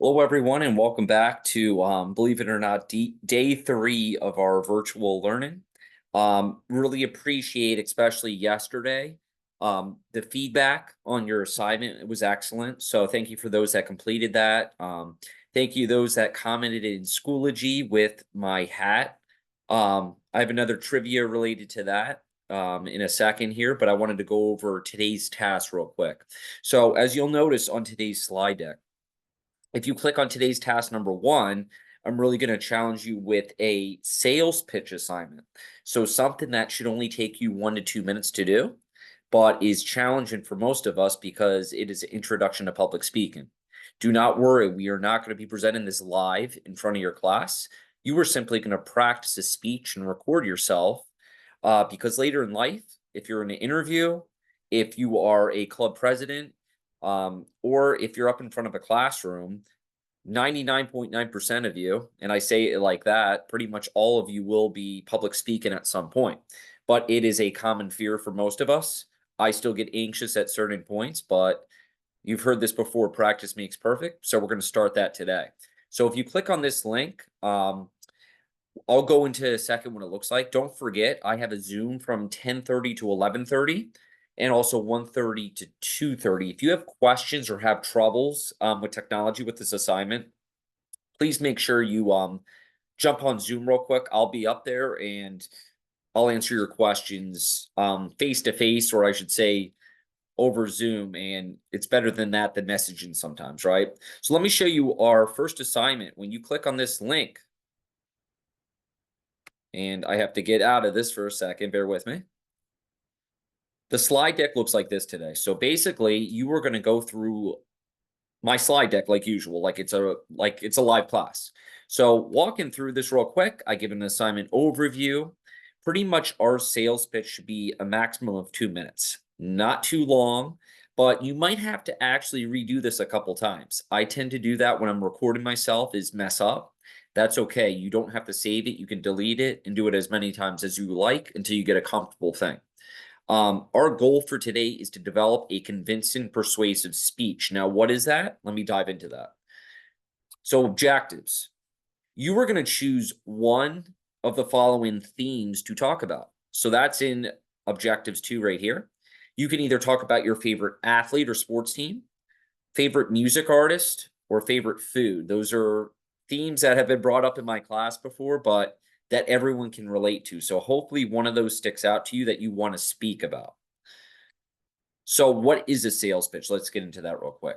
Hello, everyone, and welcome back to, believe it or not, day three of our virtual learning. Really appreciate, especially yesterday, the feedback on your assignment. It was excellent. So thank you for those that completed that. Thank you those that commented in Schoology with my hat. I have another trivia related to that in a second here, but I wanted to go over today's task real quick. So as you'll notice on today's slide deck, if you click on today's task number one, I'm really going to challenge you with a sales pitch assignment. So something that should only take you 1 to 2 minutes to do, but is challenging for most of us because it is an introduction to public speaking. Do not worry, we are not going to be presenting this live in front of your class. You are simply going to practice a speech and record yourself because later in life, if you're in an interview, if you are a club president, or if you're up in front of a classroom, 99.9% of you, and I say it like that, pretty much all of you will be public speaking at some point. But it is a common fear for most of us. I still get anxious at certain points, but you've heard this before, practice makes perfect. So we're going to start that today. So if you click on this link, I'll go into a second what it looks like. Don't forget, I have a Zoom from 10:30 to 11:30 and also 1:30 to 2:30. If you have questions or have troubles with technology with this assignment, please make sure you jump on Zoom real quick. I'll be up there and I'll answer your questions face to face, or I should say over Zoom. And it's better than that than messaging sometimes, right? So let me show you our first assignment. When you click on this link, and I have to get out of this for a second, bear with me. The slide deck looks like this today. So basically, you are going to go through my slide deck like usual, like it's a live class. So walking through this real quick, I give an assignment overview. Pretty much our sales pitch should be a maximum of 2 minutes, not too long, but you might have to actually redo this a couple times. I tend to do that when I'm recording myself is mess up. That's okay. You don't have to save it. You can delete it and do it as many times as you like until you get a comfortable thing. Our goal for today is to develop a convincing, persuasive speech. Now, what is that? Let me dive into that. So, objectives. You are going to choose one of the following themes to talk about. So, that's in objectives 2 right here. You can either talk about your favorite athlete or sports team, favorite music artist, or favorite food. Those are themes that have been brought up in my class before, but that everyone can relate to. So hopefully one of those sticks out to you that you want to speak about. So what is a sales pitch? Let's get into that real quick.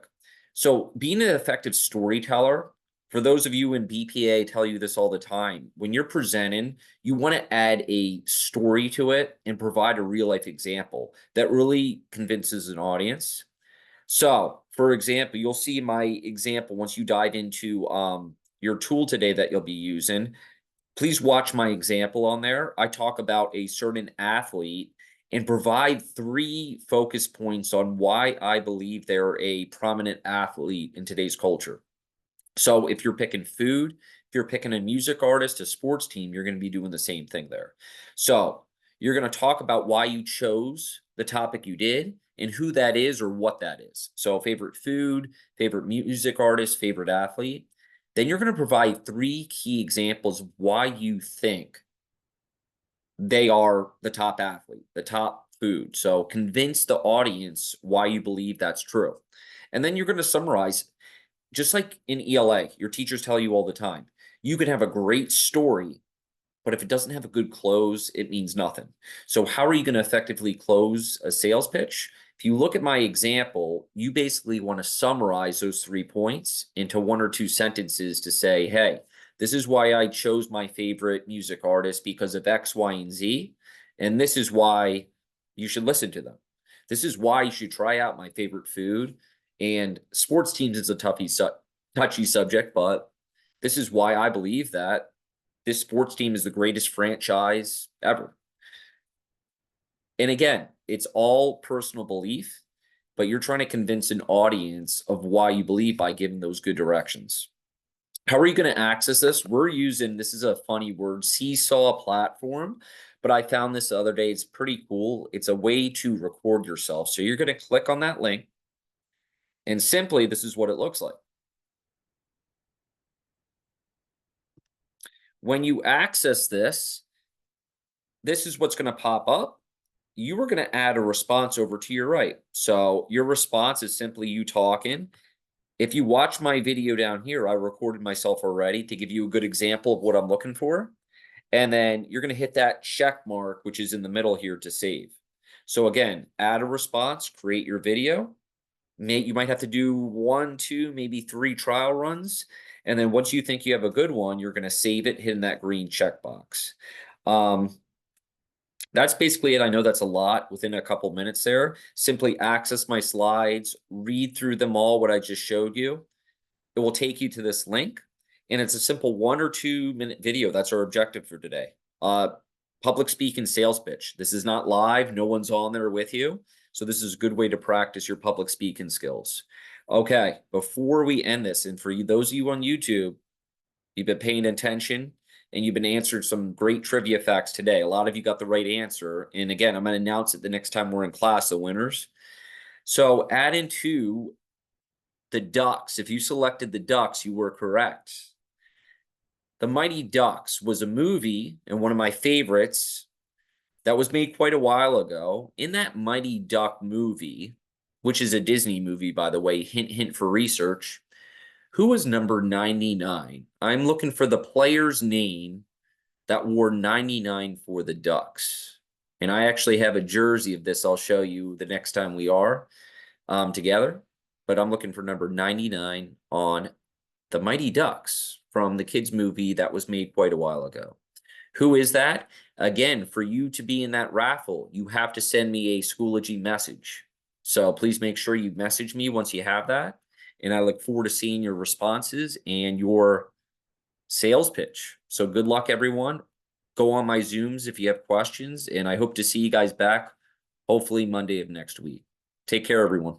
So being an effective storyteller, for those of you in BPA, tell you this all the time. When you're presenting, you want to add a story to it and provide a real life example that really convinces an audience. So, for example, you'll see my example once you dive into your tool today that you'll be using. Please watch my example on there. I talk about a certain athlete and provide 3 focus points on why I believe they're a prominent athlete in today's culture. So if you're picking food, if you're picking a music artist, a sports team, you're going to be doing the same thing there. So you're going to talk about why you chose the topic you did and who that is or what that is. So favorite food, favorite music artist, favorite athlete. Then you're going to provide 3 key examples of why you think they are the top athlete, the top food. So convince the audience why you believe that's true. And then you're going to summarize, just like in ELA, your teachers tell you all the time, you can have a great story, but if it doesn't have a good close, it means nothing. So how are you going to effectively close a sales pitch? If you look at my example, you basically want to summarize those 3 points into 1 or 2 sentences to say, hey, this is why I chose my favorite music artist because of X, Y, and Z. And this is why you should listen to them. This is why you should try out my favorite food. And sports teams is a touchy subject, but this is why I believe that this sports team is the greatest franchise ever. And again, it's all personal belief, but you're trying to convince an audience of why you believe by giving those good directions. How are you going to access this? We're using, this is a funny word, Seesaw platform, but I found this the other day. It's pretty cool. It's a way to record yourself. So you're going to click on that link, and simply this is what it looks like. When you access this, this is what's going to pop up. You are going to add a response over to your right. So your response is simply you talking. If you watch my video down here, I recorded myself already to give you a good example of what I'm looking for. And then you're going to hit that check mark, which is in the middle here to save. So again, add a response, create your video. You might have to do 1, 2, maybe 3 trial runs. And then once you think you have a good one, you're going to save it, hitting that green checkbox. That's basically it. I know that's a lot within a couple minutes there. Simply access my slides, read through them all, what I just showed you. It will take you to this link, and it's a simple 1 or 2 minute video. That's our objective for today. Public speaking sales pitch. This is not live. No one's on there with you. So this is a good way to practice your public speaking skills. Okay, before we end this, and for you, those of you on YouTube, you've been paying attention and you've been answering some great trivia facts today. A lot of you got the right answer. And again, I'm going to announce it the next time we're in class, the winners. So add into the Ducks. If you selected the Ducks, you were correct. The Mighty Ducks was a movie and one of my favorites that was made quite a while ago. In that Mighty Duck movie, which is a Disney movie, by the way, hint, hint for research, who was number 99? I'm looking for the player's name that wore 99 for the Ducks. And I actually have a jersey of this. I'll show you the next time we are together. But I'm looking for number 99 on the Mighty Ducks from the kids' movie that was made quite a while ago. Who is that? Again, for you to be in that raffle, you have to send me a Schoology message. So please make sure you message me once you have that. And I look forward to seeing your responses and your sales pitch. So good luck, everyone. Go on my Zooms if you have questions. And I hope to see you guys back hopefully Monday of next week. Take care, everyone.